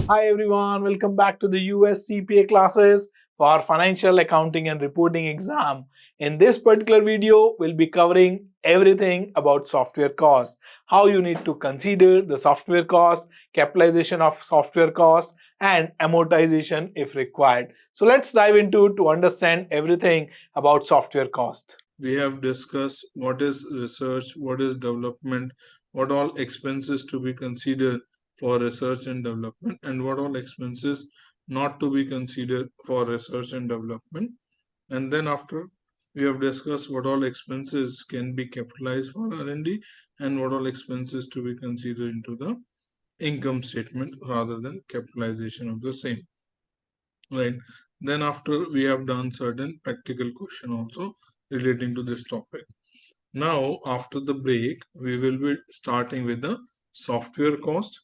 Hi everyone, welcome back to the USCPA classes for financial accounting and reporting exam. In this particular video, we'll be covering everything about software cost, how you need to consider the software cost, capitalization of software cost, and amortization if required. So let's dive into to understand everything about software cost. We have discussed what is research, what is development, what all expenses to be considered for research and development, and what all expenses not to be considered for research and development. And then after, we have discussed what all expenses can be capitalized for R&D and what all expenses to be considered into the income statement rather than capitalization of the same. Right. Then after, we have done certain practical question also relating to this topic. Now, after the break, we will be starting with the software cost.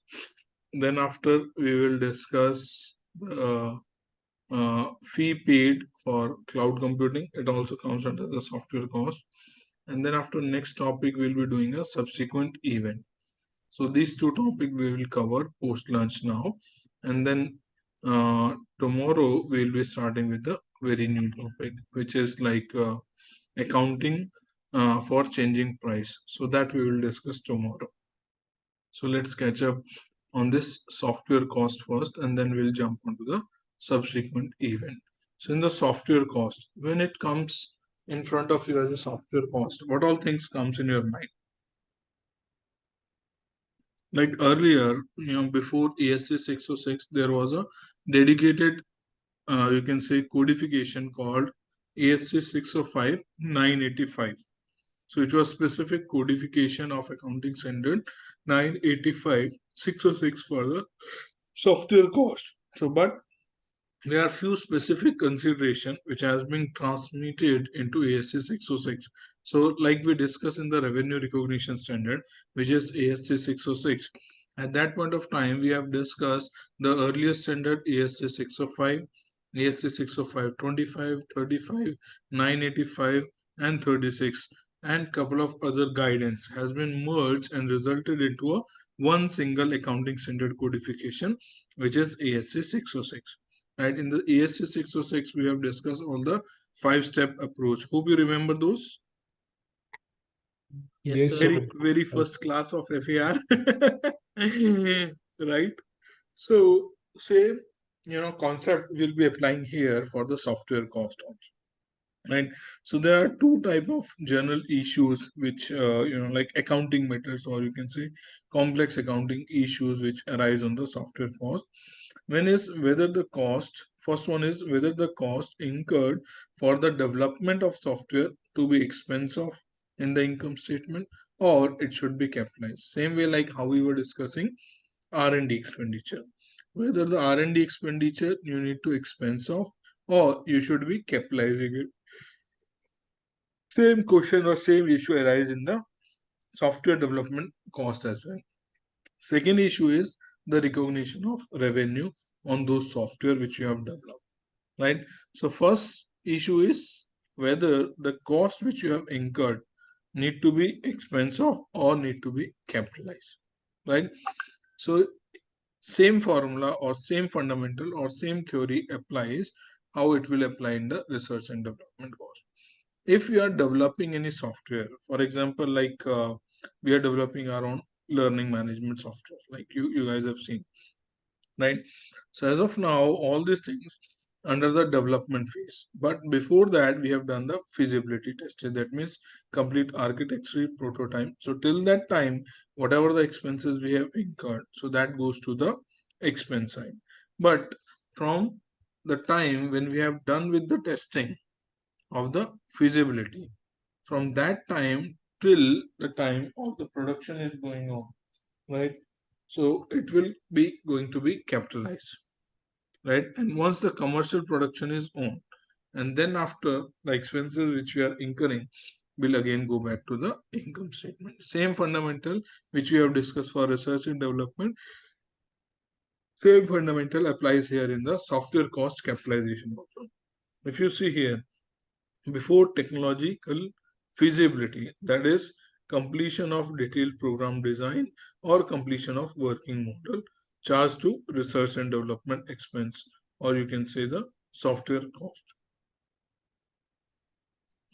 Then after, we will discuss the fee paid for cloud computing. It also comes under the software cost. And then after next topic, we'll be doing a subsequent event. So these two topics we will cover post lunch now. And then tomorrow we'll be starting with the very new topic, which is like accounting for changing price. So that we will discuss tomorrow. So let's catch up on this software cost first, and then we'll jump onto the subsequent event. So in the software cost, when it comes in front of you as a software cost, what all things comes in your mind? Like earlier, before ASC 606, there was a dedicated, you can say, codification called ASC 605 985. So it was specific codification of accounting standard 985 606 for the software cost. So, but there are few specific consideration which has been transmitted into ASC 606. So, like we discussed in the revenue recognition standard, which is ASC 606. At that point of time, we have discussed the earlier standard ASC 605, ASC 605 25, 35, 985, and 36, and couple of other guidance has been merged and resulted into a one single accounting standard codification, which is ASC 606. Right, in the ASC 606, we have discussed all the 5-step approach. Hope you remember those. Yes, sir. Very first class of FAR. Right. So same concept will be applying here for the software cost also. Right. So there are two type of general issues which like accounting matters, or you can say complex accounting issues which arise on the software cost. One is whether the cost, first one is whether the cost incurred for the development of software to be expense of in the income statement, or it should be capitalized. Same way like how we were discussing R&D expenditure. Whether the R&D expenditure you need to expense of, or you should be capitalizing it. Same question or same issue arise in the software development cost as well. Second issue is the recognition of revenue on those software which you have developed, right? So first issue is whether the cost which you have incurred need to be expense of or need to be capitalized, right? So same formula or same fundamental or same theory applies how it will apply in the research and development cost. If we are developing any software, for example, like we are developing our own learning management software, like you guys have seen, right? So as of now, all these things under the development phase, but before that we have done the feasibility testing. That means complete architecture prototype. So till that time, whatever the expenses we have incurred, so that goes to the expense side. But from the time when we have done with the testing of the feasibility, from that time till the time of the production is going on, right? So it will be going to be capitalized, right? And once the commercial production is on, and then after, the expenses which we are incurring will again go back to the income statement. Same fundamental which we have discussed for research and development, same fundamental applies here in the software cost capitalization also. If you see here, before technological feasibility, that is completion of detailed program design or completion of working model, charge to research and development expense, or you can say the software cost.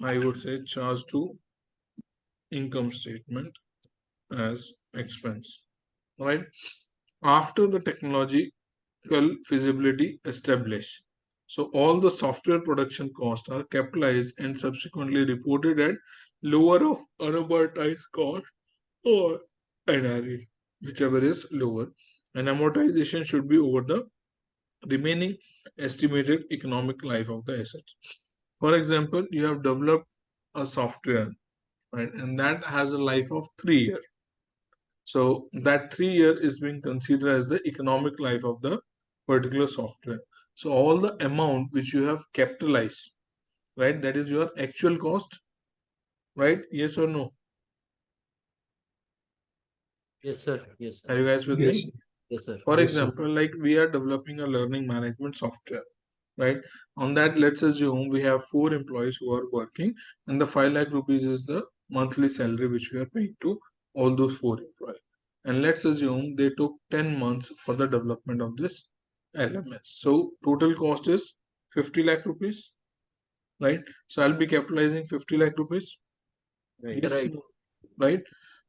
I would say charge to income statement as expense, right? After the technological feasibility established, so all the software production costs are capitalized and subsequently reported at lower of unamortized cost or NRE, whichever is lower, and amortization should be over the remaining estimated economic life of the assets. For example, you have developed a software, right, and that has a life of 3 years. So that 3 year is being considered as the economic life of the particular software. So all the amount which you have capitalized, right, that is your actual cost, right? Yes or no? Yes, sir. Yes, sir. Are you guys with Yes. me? Yes, sir. For Yes, sir. example, like we are developing a learning management software, right? On that, let's assume we have 4 employees who are working, and the 5 lakh rupees is the monthly salary which we are paying to all those 4 employees. And let's assume they took 10 months for the development of this LMS. So total cost is 50 lakh rupees, right? So I'll be capitalizing 50 lakh rupees. Right. Yes, Right. no, right?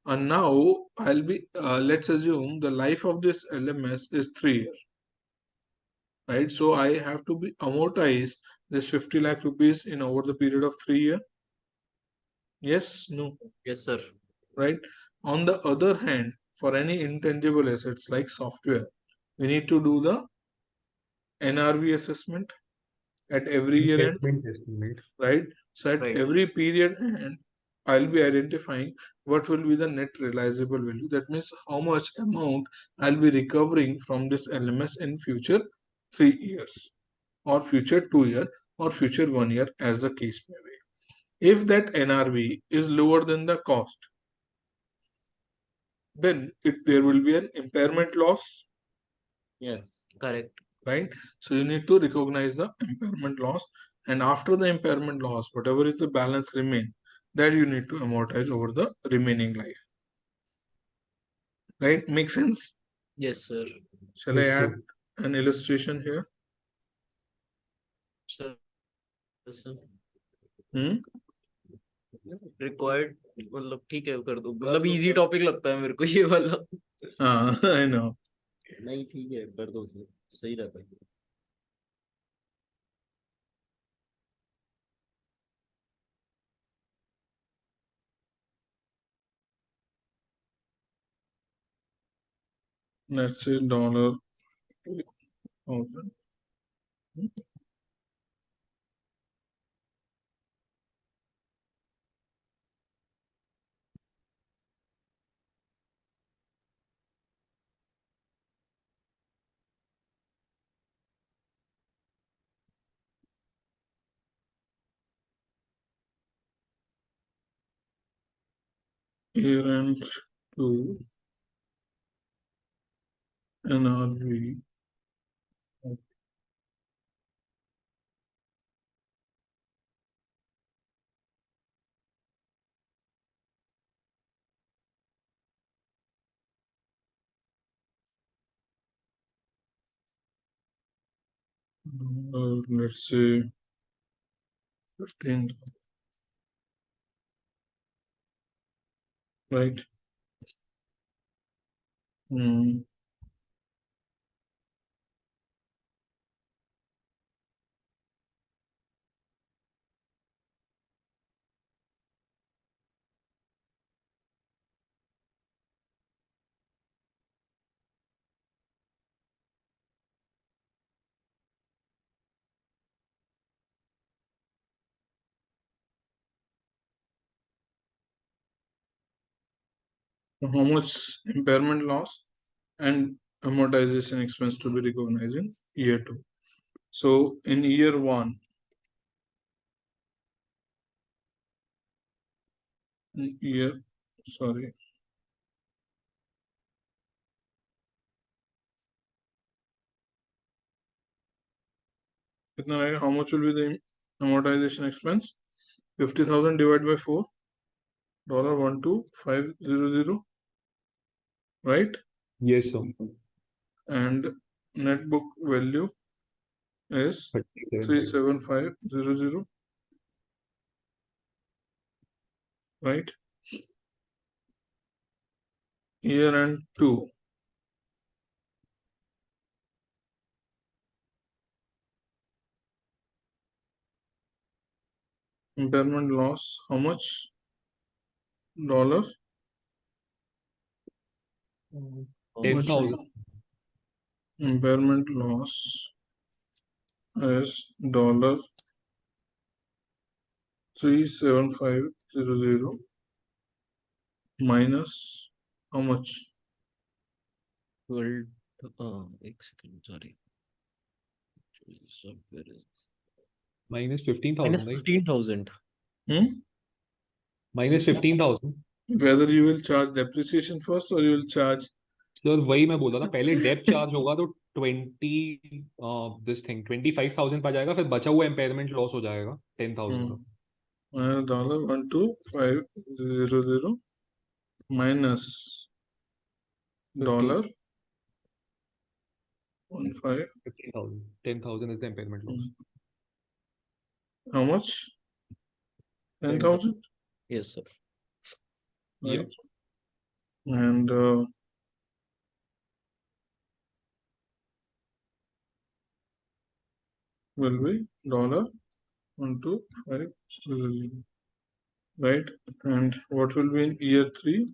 And now I'll be, let's assume the life of this LMS is 3 years, right? So I have to be amortize this 50 lakh rupees in over the period of 3 years. Yes, no, Yes, sir. right? On the other hand, for any intangible assets like software, we need to do the NRV assessment at every year end, right? So at Right. every period end, I'll be identifying what will be the net realizable value. That means how much amount I'll be recovering from this LMS in future 3 years, or future 2 year, or future 1 year, as the case may be. If that NRV is lower than the cost, then there will be an impairment loss, Yes. Correct. right? So you need to recognize the impairment loss, and after the impairment loss, whatever is the balance remain, that you need to amortize over the remaining life, right? Make sense? Yes, sir. Shall I add an illustration here? Sir. Yes, sir. Required, मतलब ठीक है कर दो मतलब easy topic लगता है मेरे को ये वाला I know. नहीं ठीक है कर दो सर सही रहता है Let's say $2,000. Year-end to NRV. Let's say 15, right? How much impairment loss and amortization expense to be recognized in year 2. So in year 1, sorry, how much will be the amortization expense? 50,000 divided by 4, $12500, right? Yes, sir. and net book value is 37500, right? Year end 2. Impairment loss, how much? $? 10,000. Impairment loss is $37500 minus how much? 12. एक second, sorry. Where is Minus 15,000, minus right? 15,000? Minus 15,000. Whether you will charge depreciation first or you will charge. Sir वही मैं बोल रहा था, पहले Depp charge होगा तो 25,000 पा जाएगा, फिर बचा हुआ इम्पेयरमेंट लॉस हो जाएगा 10,000 का. $12500 minus $15. 15,000. 10,000 is the impairment loss. How much? 10,000? Yes, sir. Right. And will be $12500, right? And what will be in year 3?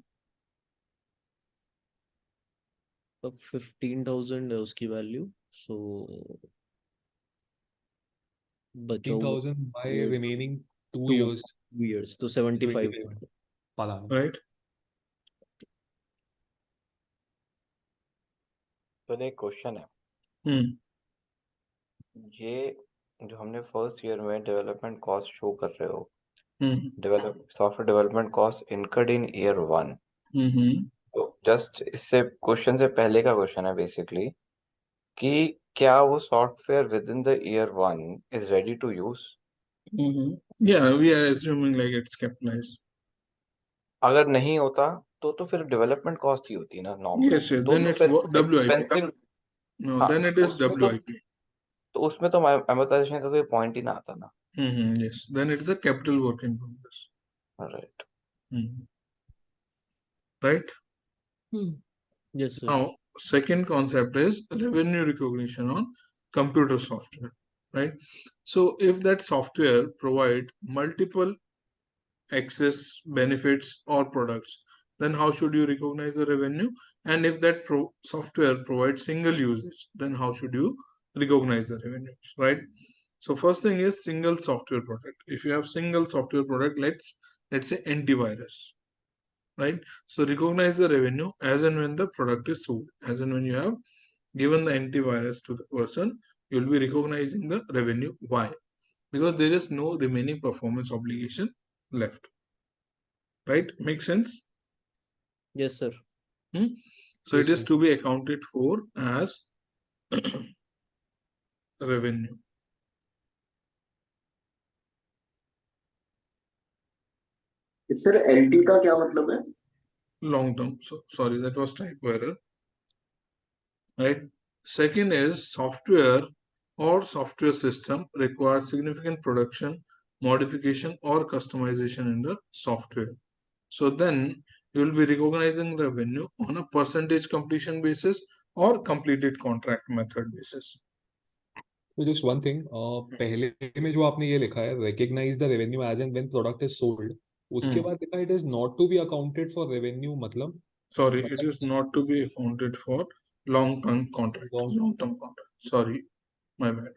तो 15,000 है उसकी वैल्यू, so बचा हुआ 15,000 by वो remaining 2 2 years. years, तो 75. 25 पता नहीं. Right. तो एक क्वेश्चन है, ये जो हमने फर्स्ट ईयर में डेवलपमेंट कॉस्ट शो कर रहे हो, software development cost incurred in year 1, तो जस्ट इससे क्वेश्चन से पहले का क्वेश्चन है बेसिकली कि क्या वो software within the year 1 is ready to use? Yeah, we are assuming like it's capitalized. अगर नहीं होता तो फिर डेवलपमेंट कॉस्ट ही होती ना normal. Yes, yes. Then it's WIP. No, हाँ, then it is उसमें तो- WIP. तो उसमें तो amortization का कोई पॉइंट ही ना आता ना. Yes, then it is a capital work in progress. Right. Right. Yes, sir. Now, second concept is revenue recognition on computer software. Right. So if that software provide multiple access benefits or products, then how should you recognize the revenue? And if that software provides single usage, then how should you recognize the revenues? Right. So first thing is single software product. If you have single software product, let's say antivirus, right? So recognize the revenue as and when the product is sold. As and when you have given the antivirus to the person, you will be recognizing the revenue. Why? Because there is no remaining performance obligation left. Right? Make sense? Yes, sir. So Yes, it is sir. to be accounted for as revenue. Sir LT का क्या मतलब है? Long term. So sorry, that was typo error. Right. Second is software or software system requires significant production, modification or customization in the software. So then you will be recognizing revenue on a percentage completion basis or completed contract method basis. So just one thing, पहले में जो आपने ये लिखा है recognize the revenue as and when product is sold, उसके बाद लिखा it is not to be accounted for revenue, मतलब Sorry, it is not to be accounted for long-term contract. Long-term contract. Sorry, my bad.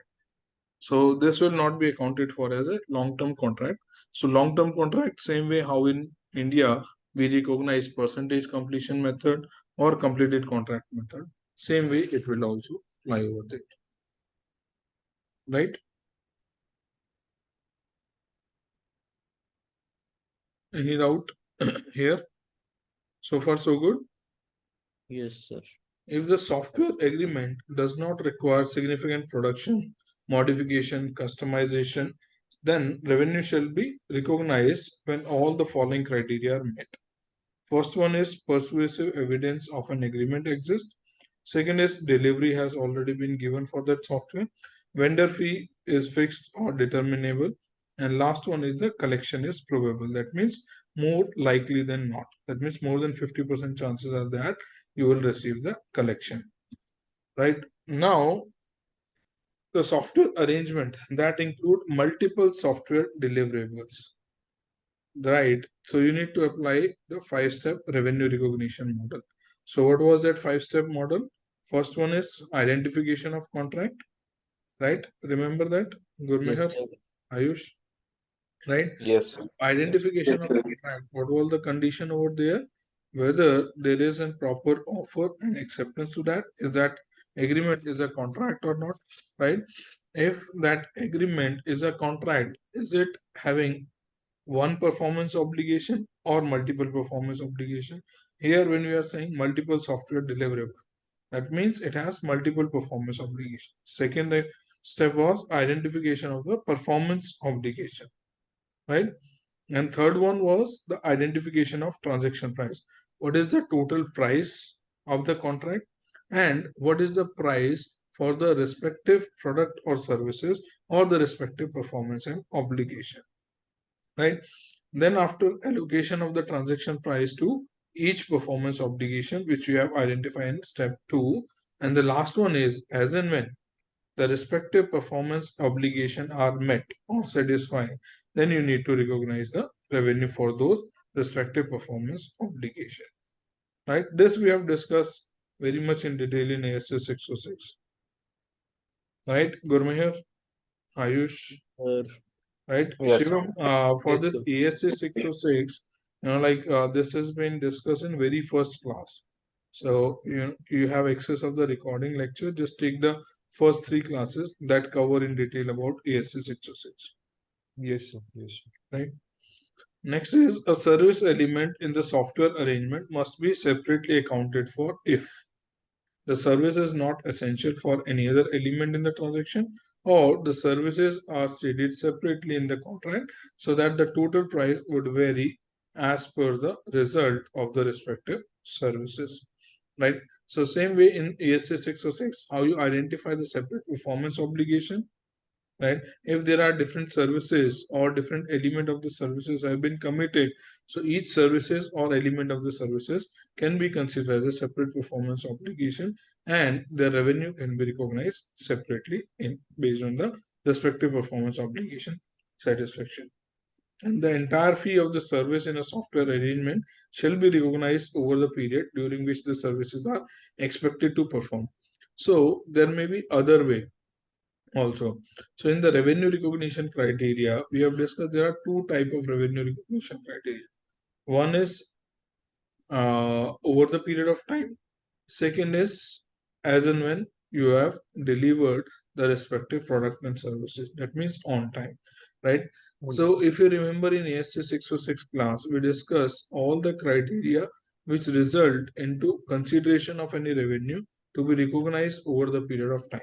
So this will not be accounted for as a long-term contract. So long-term contract, same way how in India we recognize percentage completion method or completed contract method, same way it will also apply over there. Right? Any doubt here? So far so good? Yes, sir. If the software agreement does not require significant production, modification, customization, then revenue shall be recognized when all the following criteria are met. First one is persuasive evidence of an agreement exists. Second is delivery has already been given for that software. Vendor fee is fixed or determinable. And last one is the collection is probable. That means more likely than not. That means more than 50% chances are that you will receive the collection. Right now, the software arrangement that include multiple software deliverables. Right. So you need to apply the 5-step revenue recognition model. So what was that 5-step model? First one is identification of contract. Right. Remember that, Gurmehar, Ayush? Right. Yes. So identification of contract. What was the condition over there? Whether there is a proper offer and acceptance to that. Is that agreement is a contract or not? Right. If that agreement is a contract, is it having one performance obligation or multiple performance obligation? Here, when we are saying multiple software deliverable, that means it has multiple performance obligation. Second step was identification of the performance obligation, right? And third one was the identification of transaction price. What is the total price of the contract and what is the price for the respective product or services or the respective performance and obligation, right? Then after allocation of the transaction price to each performance obligation, which we have identified in step 2. And the last one is as and when the respective performance obligation are met or satisfied, then you need to recognize the revenue for those respective performance obligation. Right? This we have discussed very much in detail in ASA 606. Right, Gurmehar, Ayush? Right, Yes. Shivam, for this ASA 606, this has been discussed in very first class. So you have access of the recording lecture. Just take the first 3 classes that cover in detail about ASA 606. Yes, sir. Yes, sir. Right. Next is a service element in the software arrangement must be separately accounted for if the service is not essential for any other element in the transaction, or the services are stated separately in the contract so that the total price would vary as per the result of the respective services. Right? So same way in ASA 606, how you identify the separate performance obligation. Right? If there are different services or different element of the services have been committed, so each services or element of the services can be considered as a separate performance obligation and the revenue can be recognized separately based on the respective performance obligation satisfaction. And the entire fee of the service in a software arrangement shall be recognized over the period during which the services are expected to perform. So there may be other way also. So in the revenue recognition criteria, we have discussed there are 2 types of revenue recognition criteria. One is over the period of time. Second is as and when you have delivered the respective product and services. That means on time, right? So if you remember in ASA 606 class, we discussed all the criteria which result into consideration of any revenue to be recognized over the period of time.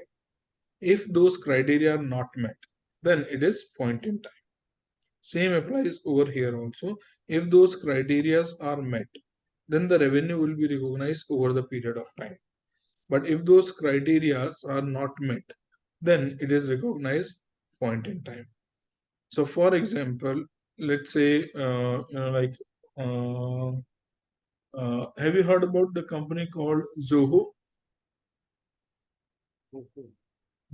If those criteria are not met, then it is point in time. Same applies over here also. If those criteria are met, then the revenue will be recognized over the period of time. But if those criteria are not met, then it is recognized point in time. So for example, let's say, have you heard about the company called Zoho?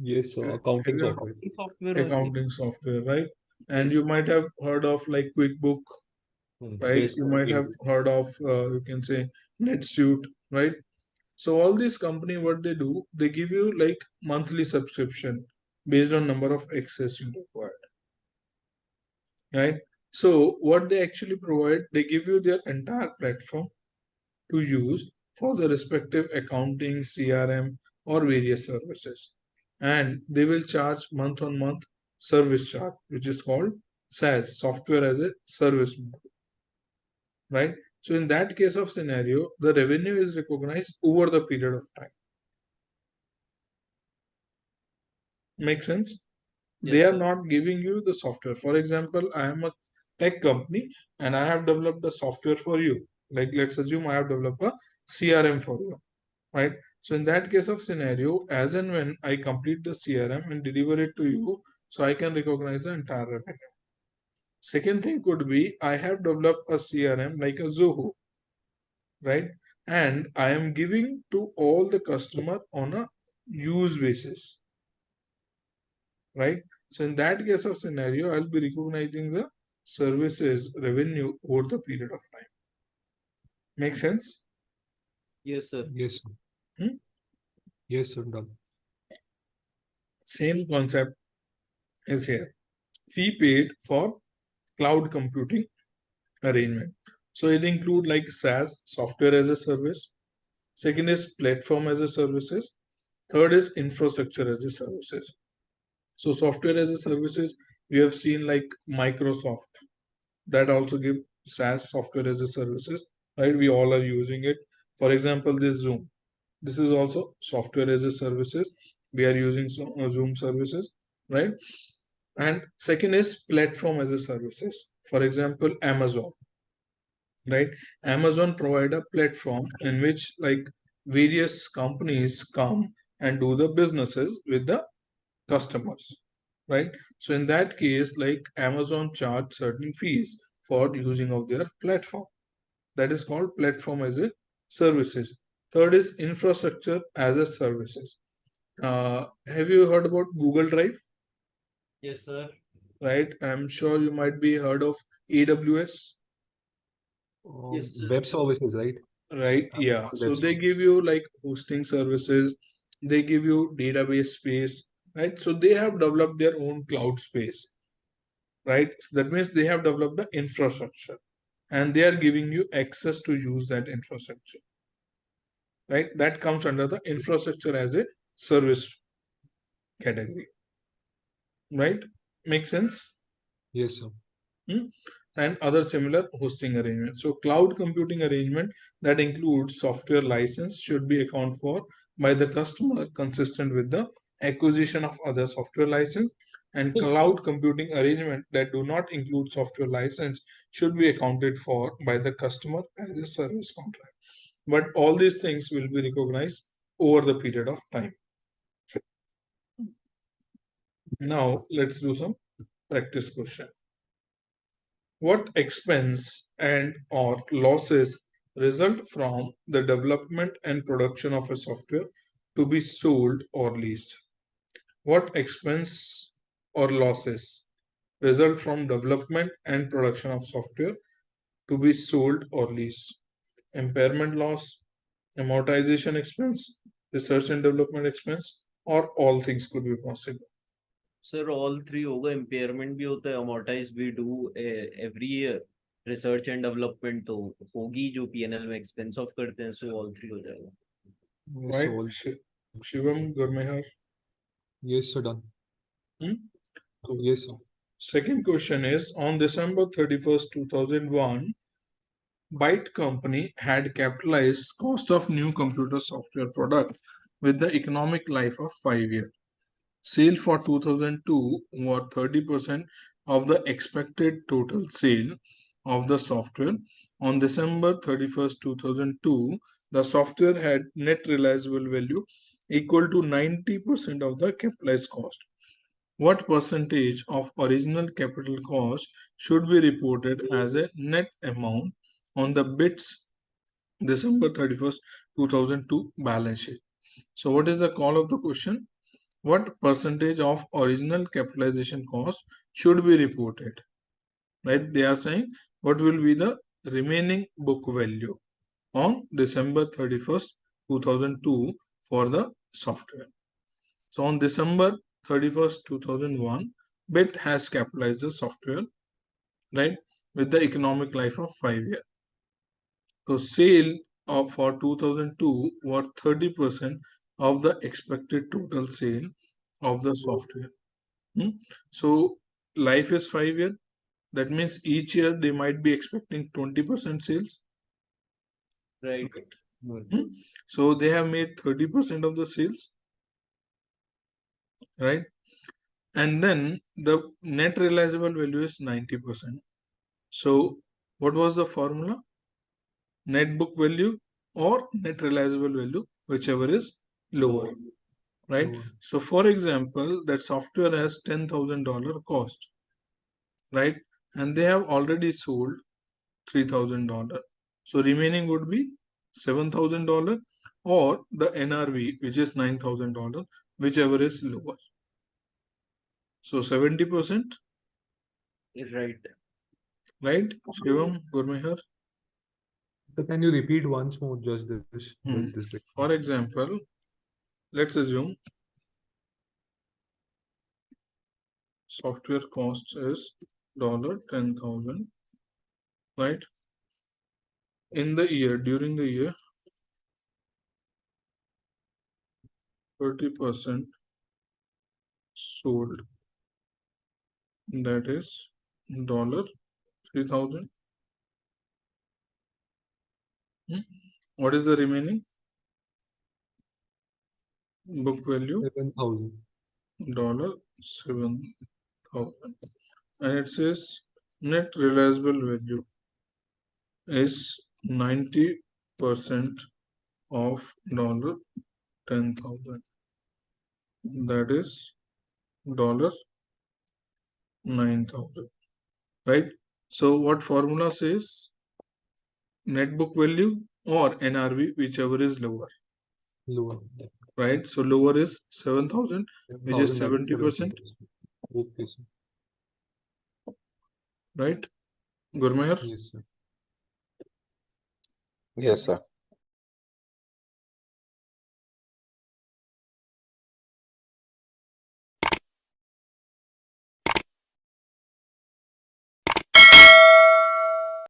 Yes, sir. Accounting software. Accounting software, right? And you might have heard of like QuickBook, right? Yes, You sir. might have heard of, you can say NetSuite, right? So all these company, what they do, they give you like monthly subscription based on number of access you require, right? So what they actually provide, they give you their entire platform to use for the respective accounting, CRM, or various services. And they will charge month on month service charge, which is called SaaS, software as a service model, right? So in that case of scenario, the revenue is recognized over the period of time. Make sense? Yes, They are sir. not giving you the software. For example, I am a tech company and I have developed a software for you. Like let's assume I have developed a CRM for you, right? So in that case of scenario, as and when I complete the CRM and deliver it to you, so I can recognize the entire revenue. Second thing could be I have developed a CRM like a Zoho, right? And I am giving to all the customer on a use basis, right? So in that case of scenario, I'll be recognizing the services revenue over the period of time. Make sense? Yes, sir. Yes, sir. Hmm? Yes, sir. Done. Same concept is here. Fee paid for cloud computing arrangement. So it include like SaaS, software as a service. Second is platform as a services. Third is infrastructure as a services. So software as a services, we have seen like Microsoft that also give SaaS, software as a services, right? We all are using it. For example, this Zoom. This is also software as a services. We are using Zoom services, right? And second is platform as a services. For example, Amazon, right? Amazon provide a platform in which like various companies come and do the businesses with the customers, right? So in that case, like Amazon charge certain fees for using of their platform. That is called platform as a services. Third is infrastructure as a services. Have you heard about Google Drive? Yes, sir. Right? I'm sure you might be heard of AWS. Yes, sir. Web services, right? Right? Yeah. Web So they services. give you like hosting services, they give you database space, right? So they have developed their own cloud space, right? So that means they have developed the infrastructure and they are giving you access to use that infrastructure, right? That comes under the infrastructure as a service category, right? Make sense? Yes, sir. And other similar hosting arrangements. So cloud computing arrangement that includes software license should be accounted for by the customer consistent with the acquisition of other software license, and cloud computing arrangement that do not include software license should be accounted for by the customer as a service contract. But all these things will be recognized over the period of time. Now let's do some practice question. What expense and or losses result from the development and production of a software to be sold or leased? What expense or losses result from development and production of software to be sold or leased? Impairment loss, amortization expense, research and development expense, or all things could be possible. Sir all three होगा impairment भी होता है amortise we do every year research and development तो होगी जो PNL में expense of करते हैं सो ऑल थ्री हो जाएगा Right? So, Shivam, Gurmehar. yes, sir. Done. Cool. Yes, sir. Second question is, on December 31st, 2001, Byte Company had capitalized cost of new computer software product with the economic life of 5 years. Sale for 2002 were 30% of the expected total sale of the software. On December 31st, 2002, the software had net realizable value equal to 90% of the capitalized cost. What percentage of original capital cost should be reported as a net amount on the BIT's December 31st, 2002 balance sheet? So what is the call of the question? What percentage of original capitalization cost should be reported? Right? They are saying what will be the remaining book value on December 31st, 2002 for the software. So on December 31st, 2001, BIT has capitalized the software, right, with the economic life of 5 years. So sale for 2002 were 30% of the expected total sale of the software. So life is 5 years. That means each year they might be expecting 20% sales. Right So they have made 30% of the sales, right? And then the net realizable value is 90%. So what was the formula? Net book value or net realizable value whichever is lower, right? Lower. So for example, that software has $10,000 cost, right? And they have already sold $3,000. So remaining would be $7,000 or the NRV, which is $9,000, whichever is lower. So 70%, Right. right? Shivam, Gurmehar. So can you repeat once more just this bit? For example, let's assume software cost is $10,000, right? In the year, during the year, 30% sold, that is $3,000. What is the remaining? Book value 7,000. $7,000, and it says net realizable value is 90% of $10,000, that is $9,000, right? So what formula says? Net book value or NRV, whichever is lower. Lower. Right? So lower is 7,000, which is 7,000, that is 70%. Okay, sir. Right? Gurmehar? Yes, sir. Yes, sir.